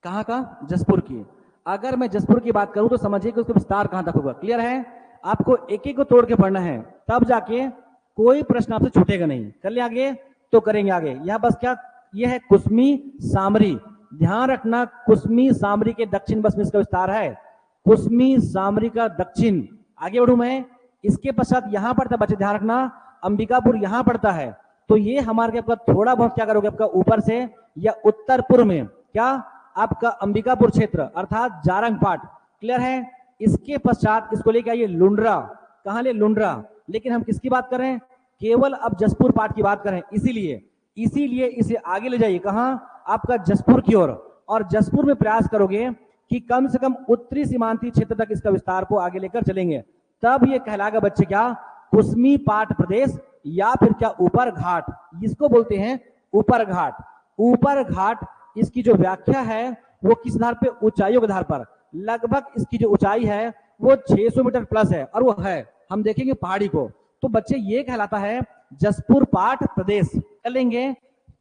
कहाँ का? जसपुर की। अगर मैं जसपुर की बात करूं तो समझिए कि उसका विस्तार कहां तक होगा। क्लियर है? आपको एक एक को तोड़ के पढ़ना है, तब जाके कोई प्रश्न आपसे छूटेगा नहीं। कर ले आगे तो करेंगे आगे। यहां बस क्या, ये है कुसमी सामरी। ध्यान रखना, कुसमी सामरी के दक्षिण बस में इसका विस्तार है। कुसमी सामरी का दक्षिण। आगे बढ़ू मैं, इसके पश्चात यहां पड़ता है, बच्चे ध्यान रखना, अंबिकापुर यहां पड़ता है। तो ये हमारे आपका थोड़ा बहुत क्या करोगे, आपका ऊपर से या उत्तर पूर्व में क्या, आपका अंबिकापुर क्षेत्र अर्थात जारंग पाट। क्लियर है? इसके पश्चात इसको लेके आइए लुंड्रा। कहां ले? लुंड्रा। लेकिन हम किसकी बात कर रहे हैं? केवल अब जसपुर पाट की बात करें, इसीलिए इसीलिए इसे आगे ले जाइए। कहां? आपका जसपुर की ओर। और जसपुर में प्रयास करोगे कि कम से कम उत्तरी सीमांतीय क्षेत्र तक इसका विस्तार को आगे लेकर चलेंगे, तब ये कहलाएगा बच्चे क्या, कुसमी पाट प्रदेश, या फिर क्या, ऊपर घाट। इसको बोलते हैं ऊपर घाट। ऊपर घाट, इसकी जो व्याख्या है वो किस आधार पे? ऊंचाइयों के आधार पर। लगभग इसकी जो ऊंचाई है वो 600 मीटर प्लस है, और वो है, हम देखेंगे पहाड़ी को। तो बच्चे ये कहलाता है जसपुर पाट प्रदेश। कर लेंगे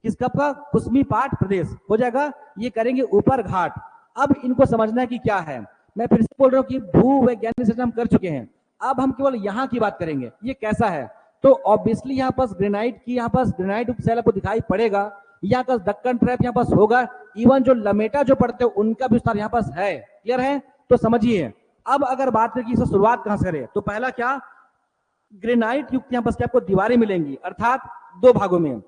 किसका? कुसमी पाट प्रदेश हो जाएगा। ये करेंगे ऊपर घाट। अब इनको समझना है कि क्या है। मैं फिर से बोल रहा हूं कि भू वैज्ञानिक से हम कर चुके हैं, अब हम केवल यहां की बात करेंगे, ये कैसा है। तो ऑब्वियसली यहाँ पास ग्रेनाइट की, यहाँ पास ग्रेनाइट उपशैल आपको दिखाई पड़ेगा, यहाँ का दक्कन ट्रैप यहाँ पास होगा, इवन जो लमेटा जो पड़ते हैं उनका भी विस्तार यहाँ पास है। क्लियर है? तो समझिए। अब अगर बात करें कि इसका शुरुआत कहां से करें, तो पहला क्या, ग्रेनाइट युक्त यहाँ पास क्या आपको दीवारें मिलेंगी, अर्थात दो भागों में।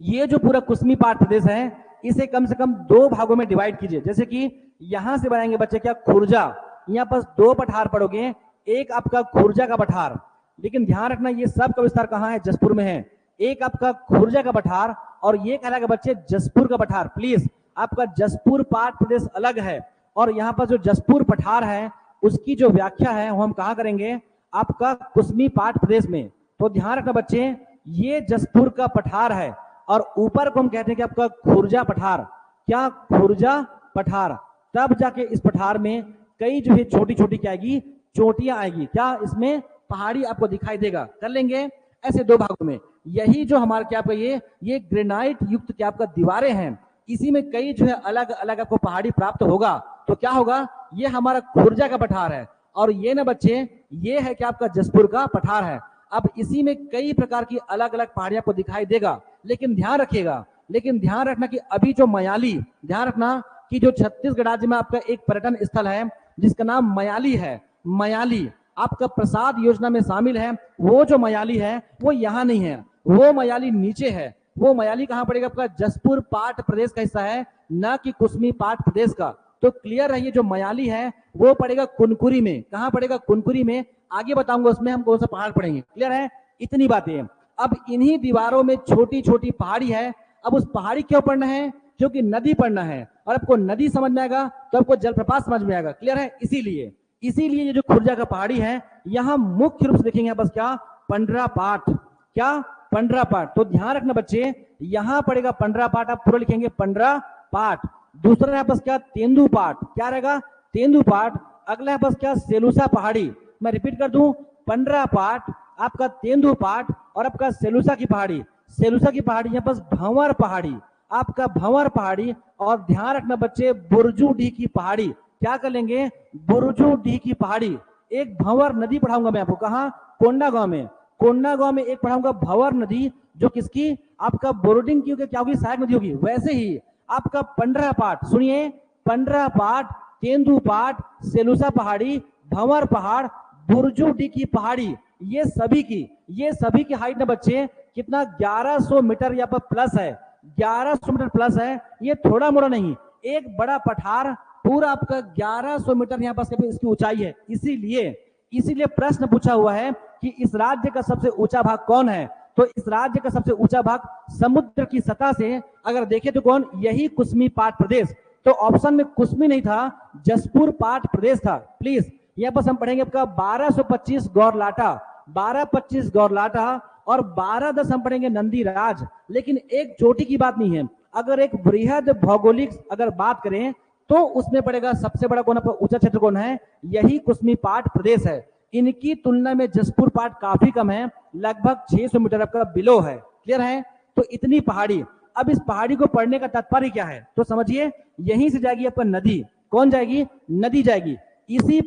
ये जो पूरा कुसमी पाट प्रदेश है इसे कम से कम दो भागों में डिवाइड कीजिए। जैसे कि यहां से बनाएंगे बच्चे क्या, खुर्जा। यहाँ पास दो पठार पड़ोगे, एक आपका खुर्जा का पठार। लेकिन ध्यान रखना ये सब का विस्तार कहां है? जसपुर में है। एक आपका खुर्जा का पठार, और ये कहलाएगा बच्चे जसपुर का पठार। प्लीज, आपका जसपुर पाट प्रदेश अलग है, और यहाँ पर जो जसपुर पठार है उसकी जो व्याख्या है वो हम कहा करेंगे, आपका कुसमी पाट प्रदेश में। तो ध्यान रखना बच्चे, ये जसपुर का पठार है, और ऊपर को हम कहते हैं कि आपका खुर्जा पठार। क्या? खुर्जा पठार। तब जाके इस पठार में कई जो है छोटी छोटी क्या आएगी, चोटियां आएगी। क्या? इसमें पहाड़ी आपको दिखाई देगा। कर लेंगे ऐसे दो भागों में। यही जो हमारा क्या आपका ये ग्रेनाइट युक्त क्या आपका दीवारें हैं, इसी में कई जो है अलग अलग आपको पहाड़ी प्राप्त होगा। तो क्या होगा, ये हमारा खुर्जा का पठार है, और ये ना बच्चे, ये है क्या आपका जसपुर का पठार है। अब इसी में कई प्रकार की अलग अलग पहाड़ियां आपको दिखाई देगा। लेकिन ध्यान रखना कि अभी जो मयाली, ध्यान रखना कि जो छत्तीसगढ़ राज्य में आपका एक पर्यटन स्थल है जिसका नाम मयाली है, मयाली आपका प्रसाद योजना में शामिल है। वो जो मयाली है वो यहाँ नहीं है, वो मयाली नीचे है। वो मयाली कहां पड़ेगा? आपका जसपुर पाट प्रदेश का हिस्सा है, ना कि कुसमी पाट प्रदेश का। तो क्लियर है, ये जो मयाली है वो पड़ेगा कुनकुरी में। कहां पड़ेगा? कुनकुरी में। आगे बताऊंगा उसमें हम कौन सा पहाड़ पड़ेंगे। क्लियर है? इतनी बातें। अब इन्हीं दीवारों में छोटी छोटी पहाड़ी है। अब उस पहाड़ी क्यों पढ़ना है? क्योंकि नदी पढ़ना है, और आपको नदी समझ में आएगा तो आपको जलप्रपात समझ में आएगा। क्लियर है? इसीलिए ये जो खुर्जा का पहाड़ी है, यहां मुख्य रूप से देखेंगे बस क्या, पंडरा पाट। क्या? पंडरा पाट। तो ध्यान रखना बच्चे, यहां पड़ेगा पंडरा पाट, आप पूरा लिखेंगे पंडरा पाट। दूसरा है बस क्या, तेंदु पाट। क्या रहेगा? तेंदु पाट। अगला है बस क्या, सेलूसा पहाड़ी। मैं रिपीट कर दूं, पंडरा पाट, आपका तेंदु पाट, और आपका सेलूसा की पहाड़ी। सेलूसा की पहाड़ी है बस भंवर पहाड़ी, आपका भंवर पहाड़ी। और ध्यान रखना बच्चे, बुरजू डी की पहाड़ी। क्या कर लेंगे? बुरजू डी की पहाड़ी। एक भंवर नदी पढ़ाऊंगा मैं आपको, कहा? कोंडागांव में। कोंडागांव में एक पढ़ाऊंगा भंवर नदी, जो किसकी? आपका बोर्डिंग की क्या होगी? सहायक नदी होगी। वैसे ही आपका पंडरा पाट, सुनिए, पंडरा पाट, तेंदु पाट, सेलूसा पहाड़ी, भंवर पहाड़, बुरजू डी की पहाड़ी, ये सभी की हाइट ना बच्चे कितना, 1100 मीटर यहाँ पर प्लस है। 1100 मीटर प्लस है, ये थोड़ा मोड़ा नहीं, एक बड़ा पठार पूरा आपका 1100 मीटर यहाँ पास इसकी ऊंचाई है। इसीलिए प्रश्न पूछा हुआ है कि इस राज्य का सबसे ऊंचा भाग कौन है? तो इस राज्य का सबसे ऊंचा भाग समुद्र की सतह से अगर देखें तो कौन? यही कुसमी पाट प्रदेश। तो ऑप्शन में कुसमी नहीं था, जसपुर पाट प्रदेश था। प्लीज यहां पर हम पढ़ेंगे आपका 1225 गौरलाटा, 1225 गौरलाटा, और 1210 हम पढ़ेंगे नंदीराज। लेकिन एक चोटी की बात नहीं है, अगर एक बृहद भौगोलिक अगर बात करें तो उसमें पड़ेगा सबसे बड़ा कौन आपका ऊंचा क्षेत्र कौन है? यही कुसमी पाट प्रदेश है। इनकी तुलना में जसपुर पाट काफी कम है, लगभग 600 मीटर आपका बिलो है। क्लियर है? तो इतनी पहाड़ी। अब इस पहाड़ी को पढ़ने का तात्पर्य क्या है, तो समझिए यहीं से जाएगी आपका नदी। कौन जाएगी? नदी जाएगी। इसी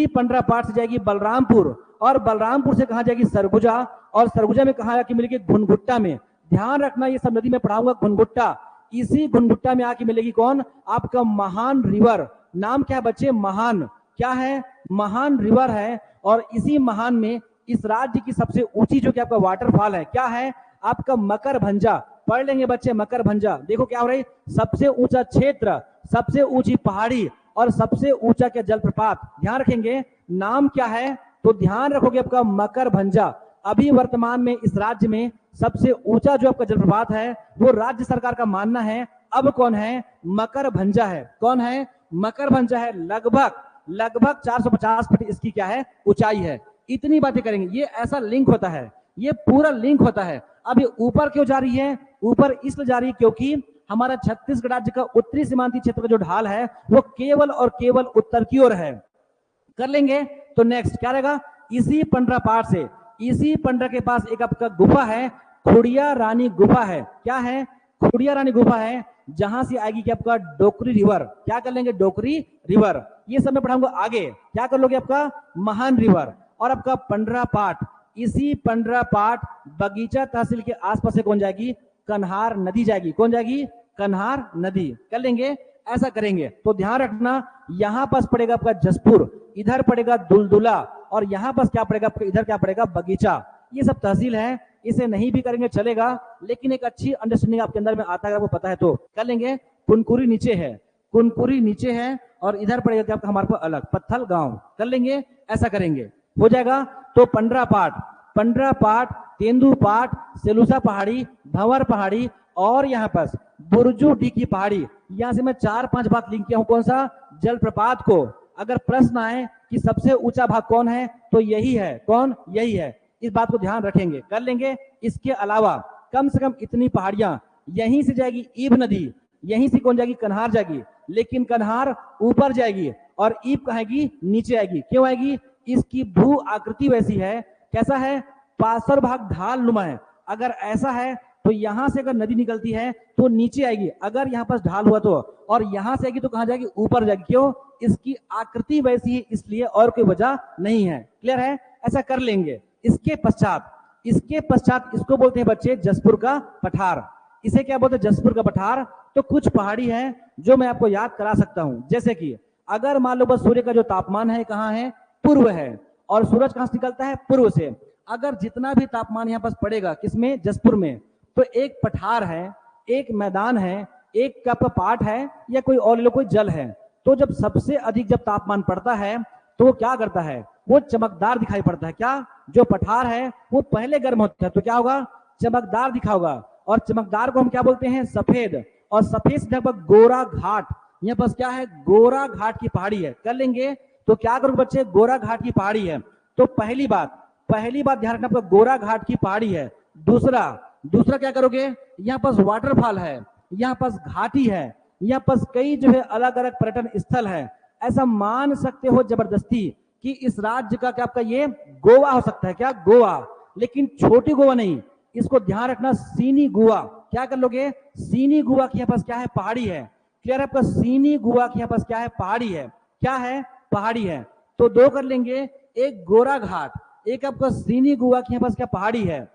पंडरापाठ से जाएगी बलरामपुर, और बलरामपुर से कहां जाएगी? सरगुजा, और सरगुजा में कहां आके मिलेगी? घुनघुट्टा में। ध्यान रखना ये सब नदी में पढ़ाऊंगा घुनघुट्टा। इसी घुनघुट्टा में आके मिलेगी कौन? आपका महान रिवर। नाम क्या है बच्चे? महान। क्या है? महान रिवर है। और इसी महान में इस राज्य की सबसे ऊंची जो कि आपका वाटरफॉल है, क्या है? आपका मकरभंजा। पढ़ लेंगे बच्चे मकरभंजा। देखो क्या हो रही, सबसे ऊंचा क्षेत्र, सबसे ऊंची पहाड़ी और सबसे ऊंचा क्या जलप्रपात। ध्यान रखेंगे नाम क्या है, तो ध्यान रखोगे आपका मकरभंजा। अभी वर्तमान में इस राज्य में सबसे ऊंचा जो आपका जलप्रपात है वो राज्य सरकार का मानना है अब कौन है? मकरभंजा है। कौन है? मकरभंजा है। लगभग 450 फीट इसकी क्या है? ऊंचाई है। इतनी बातें करेंगे। ये ऐसा लिंक होता है, ये पूरा लिंक होता है। अब ये ऊपर क्यों जा रही है? ऊपर इसलिए जा रही है क्योंकि हमारा छत्तीसगढ़ राज्य का उत्तरी सीमांतीय क्षेत्र का जो ढाल है वो केवल और केवल उत्तर की ओर है। कर लेंगे तो नेक्स्ट क्या रहेगा? इसी पंडरापाठ से, इसी पंडरा के पास एक आपका गुफा है, खुड़िया रानी गुफा है। क्या है? खुड़िया रानी गुफा है, जहां से आएगी कि आपका डोकरी रिवर। क्या कर लेंगे? डोकरी रिवर। ये सब मैं पढ़ाऊंगा आगे। क्या कर लोगे? आपका महान रिवर और आपका पंडरापाठ। इसी पंडरापाठ बगीचा तहसील के आसपास से कौन जाएगी? कन्हार नदी जाएगी। कौन जाएगी? कन्हार नदी। कर लेंगे, ऐसा करेंगे तो ध्यान रखना यहां पास पड़ेगा आपका जसपुर, इधर पड़ेगा दुलदुला, और यहां पास क्या पड़ेगा? इधर क्या पड़ेगा? बगीचा। ये सब तहसील है, इसे नहीं भी करेंगे चलेगा, लेकिन एक अच्छी अंडरस्टैंडिंग आपके अंदर में आता है अगर आपको पता है तो। कर लेंगे। कुनकुरी नीचे है, कुनकुरी नीचे है, और इधर पड़ेगा क्या आपका? हमारे पास अलग पत्थल गांव। कर लेंगे, ऐसा करेंगे हो जाएगा। तो पंडरापाठ, तेंदुपाठ, सेलूसा पहाड़ी, भंवर पहाड़ी, और यहाँ पर बुरजू डी की पहाड़ी। यहां से मैं 4-5 बात लिंक किया हूं। कौन सा? जलप्रपात को। अगर प्रश्न आए कि सबसे ऊंचा भाग कौन है, तो यही है। कौन? यही है। इस बात को ध्यान रखेंगे। कर लेंगे। इसके अलावा कम से कम इतनी पहाड़ियां, यहीं से जाएगी ईब नदी, यहीं से कौन जाएगी? कन्हार जाएगी। लेकिन कन्हार ऊपर जाएगी और ईब कहेगी नीचे आएगी। क्यों आएगी? इसकी भू आकृति वैसी है। कैसा है? पार्श्व भाग ढाल नुमा है। अगर ऐसा है तो यहां से अगर नदी निकलती है तो नीचे आएगी, अगर यहां पास ढाल हुआ तो, और यहां से आएगी तो कहां जाएगी? ऊपर जाएगी। क्यों? इसकी आकृति वैसी है, इसलिए, और कोई वजह नहीं है। क्लियर है? ऐसा कर लेंगे। इसके पश्चात इसको बोलते हैं बच्चे जसपुर का पठार। इसे क्या बोलते हैं? जसपुर का पठार। तो कुछ पहाड़ी है जो मैं आपको याद करा सकता हूं, जैसे कि अगर मान लो बस सूर्य का जो तापमान है कहां है? पूर्व है, और सूरज कहां से निकलता है? पूर्व से। अगर जितना भी तापमान यहाँ पास पड़ेगा किसमें? जसपुर में, तो एक पठार है, एक मैदान है, एक कप पाठ है, या कोई और कोई जल है। तो जब सबसे अधिक जब तापमान पड़ता है तो वो क्या करता है? वो चमकदार दिखाई पड़ता है। क्या? जो पठार है वो पहले गर्म होता है तो क्या होगा? चमकदार दिखाओगा। और चमकदार को हम क्या बोलते हैं? सफेद। और सफेद से लगभग गोरा घाट। यहाँ पास क्या है? गोरा घाट की पहाड़ी है। कर लेंगे तो क्या करोगे बच्चे? गोरा घाट की पहाड़ी है। तो पहली बात ध्यान रखना, आपका गोरा घाट की पहाड़ी है। दूसरा क्या करोगे? यहाँ पास वाटरफॉल है, यहाँ पास घाटी है, यहाँ पास कई जो है अलग अलग पर्यटन स्थल है। ऐसा मान सकते हो जबरदस्ती कि इस राज्य का क्या आपका ये गोवा हो सकता है। क्या? गोवा। लेकिन छोटी गोवा नहीं, इसको ध्यान रखना, सीनी गोवा। क्या कर लोगे? सीनी गोवा के यहाँ पास क्या है? पहाड़ी है। क्लियर है? आपका सीनी गोवा के यहाँ पास क्या है? पहाड़ी है। क्या है? पहाड़ी है। तो दो कर लेंगे, एक गोरा घाट, एक आपका सीनी गोवा के यहाँ पास क्या? पहाड़ी है।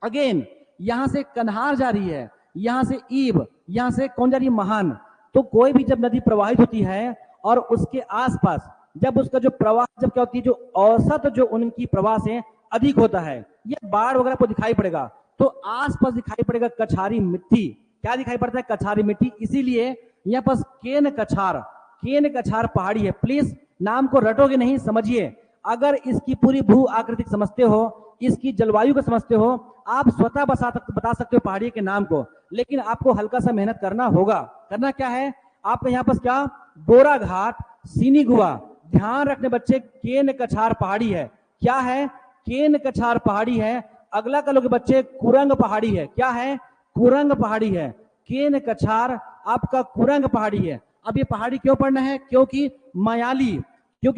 अगेन यहां से कन्हार जा रही है, यहां से ईब, यहां से कौन जा रही है? महान। तो कोई भी जब नदी प्रवाहित होती है और उसके आसपास जब उसका जो प्रवाह जब क्या होती है, जो औसत जो उनकी प्रवाह से अधिक होता है, ये बाढ़ वगैरह को दिखाई पड़ेगा। तो आसपास दिखाई पड़ेगा कछारी मिट्टी। क्या दिखाई पड़ता है? कछारी मिट्टी। इसीलिए यहाँ पास केन कछार पहाड़ी है। प्लीज नाम को रटोगे नहीं, समझिए। अगर इसकी पूरी भू आकृति समझते हो, इसकी जलवायु को समझते हो, आप स्वतः बता सकते हो पहाड़ी के नाम को, लेकिन आपको हल्का सा मेहनत करना होगा। करना क्या है? आपके यहाँ पास क्या? गोरा घाट, सीनी गुआ। ध्यान रखने बच्चे, केन कछार पहाड़ी है। क्या है? केन कछार पहाड़ी है। अगला का लोग बच्चे कुरंग पहाड़ी है। क्या है? कुरंग पहाड़ी है। केन कछार आपका कुरंग पहाड़ी है। अब ये पहाड़ी क्यों पढ़ना है? क्योंकि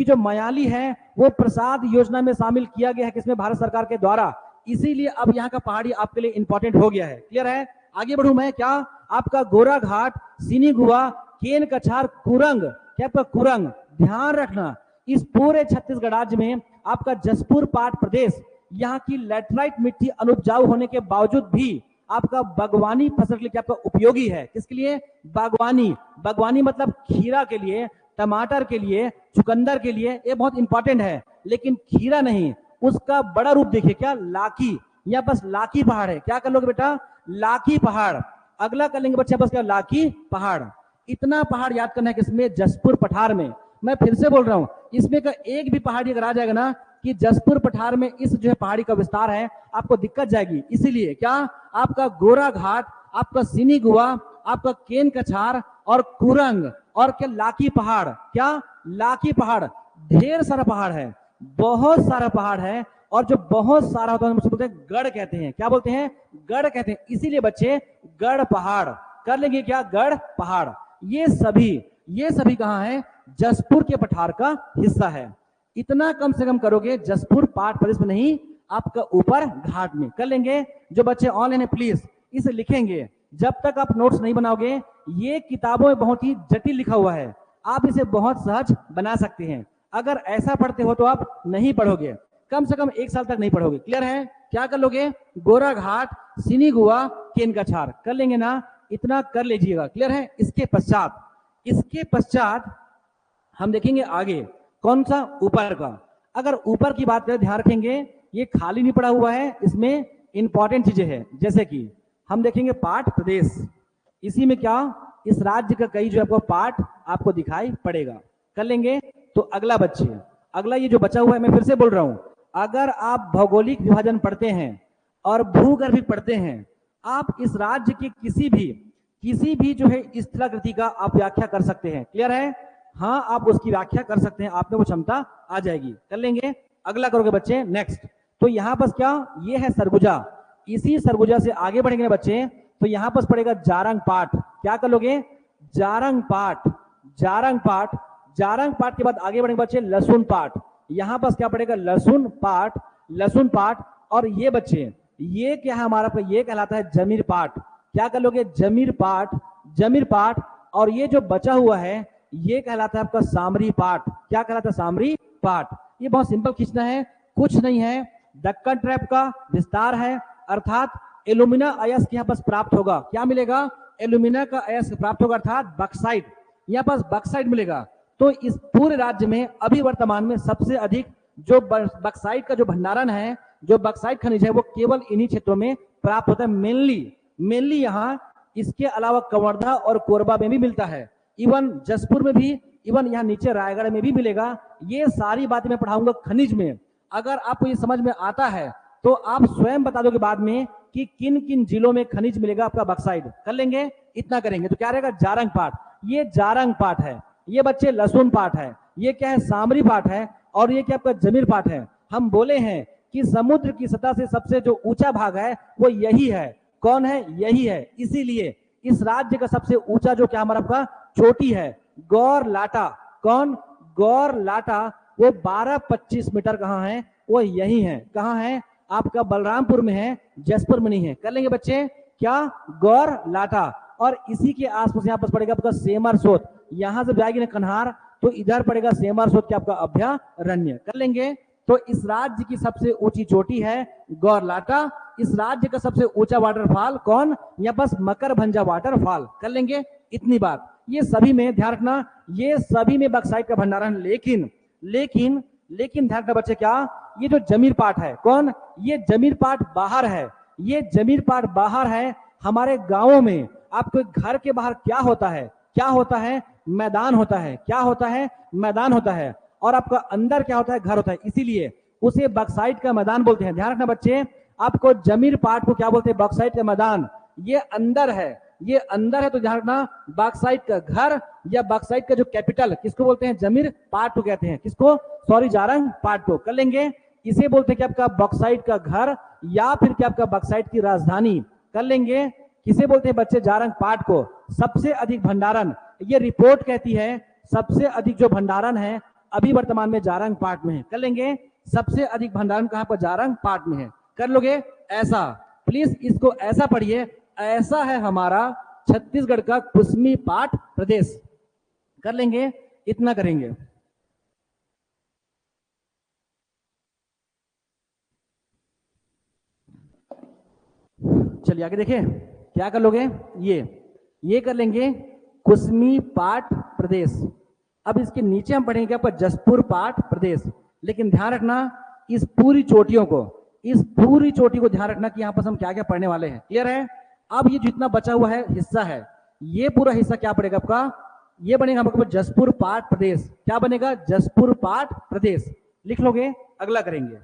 जो मयाली है वो प्रसाद योजना में शामिल किया गया है, किसमें? भारत सरकार के द्वारा। इसीलिए अब यहाँ का पहाड़ी आपके लिए इंपॉर्टेंट हो गया है। क्लियर है? आगे बढ़ू मैं, क्या आपका गोरा घाट, सीनी गुआ, केन कछार, कुरंग, क्या आपका कुरंग, ध्यान रखना इस पूरे छत्तीसगढ़ राज्य में आपका जसपुर पाट प्रदेश, यहाँ की लैटराइट मिट्टी अनुपजाऊ होने के बावजूद भी आपका बागवानी फसल के लिए क्या आपका उपयोगी है। किसके लिए? बागवानी। बागवानी मतलब खीरा के लिए, टमाटर के लिए, चुकंदर के लिए, ये बहुत इंपॉर्टेंट है। लेकिन खीरा नहीं, उसका बड़ा रूप देखिए, क्या लाकी, या बस लाकी पहाड़ है। क्या कर लोगे बेटा? लाकी पहाड़। अगला कर लेंगे बच्चे बस क्या? लाकी पहाड़। इतना पहाड़ याद करना है किसमें? जसपुर पठार में। मैं फिर से बोल रहा हूं, इसमें का एक भी पहाड़ी अगर आ जाएगा ना कि जसपुर पठार में इस जो है पहाड़ी का विस्तार है, आपको दिक्कत जाएगी। इसीलिए क्या आपका गोरा घाट, आपका सीनी गुआ, आपका केन कछार और कुरंग और क्या लाकी पहाड़, क्या लाकी पहाड़, ढेर सारा पहाड़ है, बहुत सारा पहाड़ है। और जो बहुत सारा होता है हम उसको बोलते हैं गढ़ कहते हैं। क्या बोलते हैं? गढ़ कहते हैं। इसीलिए बच्चे गढ़ पहाड़ कर लेंगे, क्या गढ़ पहाड़। ये सभी कहां है? जसपुर के पठार का हिस्सा है। इतना कम से कम करोगे, जसपुर पाठ प्रदेश में नहीं, आपका ऊपर घाट में कर लेंगे। जो बच्चे ऑनलाइन है प्लीज इसे लिखेंगे। जब तक आप नोट्स नहीं बनाओगे, ये किताबों में बहुत ही जटिल लिखा हुआ है, आप इसे बहुत सहज बना सकते हैं। अगर ऐसा पढ़ते हो तो आप नहीं पढ़ोगे, कम से कम 1 साल तक नहीं पढ़ोगे। क्लियर है? क्या कर लोगे? गोरा घाट, सीनी गुआ, केन कछार कर लेंगे ना, इतना कर लीजिएगा। क्लियर है? इसके पश्चात हम देखेंगे आगे कौन सा? ऊपर का। अगर ऊपर की बात करें, ध्यान रखेंगे ये खाली नहीं पड़ा हुआ है, इसमें इंपॉर्टेंट चीजें हैं। जैसे कि हम देखेंगे पाठ प्रदेश, इसी में क्या इस राज्य का कई जो आपको पाठ आपको दिखाई पड़ेगा। कर लेंगे तो अगला बच्चे, अगला ये जो बचा हुआ है, मैं फिर से बोल रहा हूं, अगर आप भौगोलिक विभाजन पढ़ते हैं और भूगर्भ पढ़ते हैं, आप इस राज्य के किसी भी जो है स्थलाकृति का आप व्याख्या कर सकते हैं। क्लियर है? हाँ, आप उसकी व्याख्या कर सकते हैं, आप में वो क्षमता आ जाएगी। कर लेंगे, अगला करोगे बच्चे नेक्स्ट। तो यहां पर क्या ये है? सरगुजा। इसी सरगुजा से आगे बढ़ेंगे बच्चे तो यहां पर पड़ेगा जारंग पाठ। क्या कर लोगे? जारंग पाठ। जारंग पाठ के बाद आगे बढ़ेंगे बच्चे लहसुन पाठ। यहां पर क्या पड़ेगा? लहसुन पाठ। और ये बच्चे ये क्या है हमारा? ये कहलाता है जमीर पाठ। क्या कर लोगे? जमीर पाठ। और ये जो बचा हुआ है ये कहलाता है आपका सामरी पाठ। क्या कहलाता है? सामरी पाठ। ये बहुत सिंपल खींचना है, कुछ नहीं है, दक्कन ट्रैप का विस्तार है, अर्थात एल्यूमिना अयस्क यहाँ पर प्राप्त होगा। क्या मिलेगा? एल्यूमिना का अयस्क प्राप्त होगा, अर्थात बक्साइट, यहाँ पर बक्साइट मिलेगा। तो इस पूरे राज्य में अभी वर्तमान में सबसे अधिक जो बक्साइट का जो भंडारण है, जो बक्साइट खनिज है, वो केवल इन्हीं क्षेत्रों में प्राप्त होता है। मेनली यहाँ, इसके अलावा कवर्धा और कोरबा में भी मिलता है, इवन जसपुर में भी, इवन यहाँ नीचे रायगढ़ में भी मिलेगा। ये सारी बातें मैं पढ़ाऊंगा खनिज में। अगर आपको ये समझ में आता है तो आप स्वयं बता दोगे बाद में कि किन किन जिलों में खनिज मिलेगा आपका बक्साइट। कर लेंगे, इतना करेंगे तो क्या रहेगा? जारंग पाठ। ये जारंग पाठ है, ये बच्चे लहसुन पाठ है, ये क्या है? सामरी पाठ है, और ये क्या आपका जमीर पाठ है। हम बोले हैं कि समुद्र की सतह से सबसे जो ऊंचा भाग है वो यही है। कौन है? यही है। इसीलिए इस राज्य का सबसे ऊंचा जो क्या हमारा आपका चोटी है, गौर लाटा। कौन? गौर लाटा। वो 12-25 मीटर कहाँ है? वो यही है। कहाँ है? आपका बलरामपुर में है, जसपुर में नहीं है। कर लेंगे बच्चे, क्या? गौर लाटा। और इसी के आसपास यहाँ पर पड़ेगा आपका सेमर सोत। यहां से जाएगी ना कन्हार तो इधर पड़ेगा सेमर सोत के आपका अभयारण्य। कर लेंगे तो इस राज्य की सबसे ऊंची चोटी है गौर लाटा। इस राज्य का सबसे ऊंचा वाटरफॉल कौन? या बस मकरभंजा वाटरफॉल। कर लेंगे, इतनी बात। ये सभी में ध्यान रखना, ये सभी में बक्साइट का भंडारण। लेकिन ध्यान रखना बच्चे, क्या ये जो जमीर पाठ है, कौन? ये जमीर पाठ बाहर है। ये जमीर पाठ बाहर है। हमारे गांवों में आपके घर के बाहर क्या होता है? क्या होता है? मैदान होता है। क्या होता है? मैदान होता है। और आपका अंदर क्या होता है? घर होता है। इसीलिए उसे बक्साइट का मैदान बोलते हैं। ध्यान रखना बच्चे, आपको जमीर पाठ को क्या बोलते हैं? बक्साइट का मैदान। ये अंदर है, ये अंदर है, तो ध्यान रखना बक्साइट का घर या बक्साइट का जो कैपिटल किसको बोलते हैं? जमीर पाठ को कहते हैं। किसको? सॉरी, जारंग पाठ को। कर लेंगे, इसे बोलते हैं कि आपका बक्साइट का घर या फिर क्या आपका बक्साइट की राजधानी। कर लेंगे, किसे बोलते हैं बच्चे? जारंग पाठ को। सबसे अधिक भंडारण, ये रिपोर्ट कहती है सबसे अधिक जो भंडारण है अभी वर्तमान में जारंग पाठ में है। कर लेंगे, सबसे अधिक भंडारण कहां पर? जारंग पाठ में है। कर लोगे ऐसा, प्लीज इसको ऐसा पढ़िए, ऐसा है हमारा छत्तीसगढ़ का कुसमी पाट प्रदेश। कर लेंगे, इतना करेंगे। चलिए आगे देखें, क्या कर लोगे, ये कर लेंगे कुसमी पाट प्रदेश। अब इसके नीचे हम पढ़ेंगे आपका जसपुर पाट प्रदेश। लेकिन ध्यान रखना इस पूरी चोटियों को, इस पूरी चोटी को ध्यान रखना कि यहां पर हम क्या क्या पढ़ने वाले हैं। क्लियर है? अब ये जितना बचा हुआ है हिस्सा है, ये पूरा हिस्सा क्या पड़ेगा आपका, ये बनेगा आपका जसपुर पाट प्रदेश। क्या बनेगा? जसपुर पाट प्रदेश। लिख लोगे, अगला करेंगे।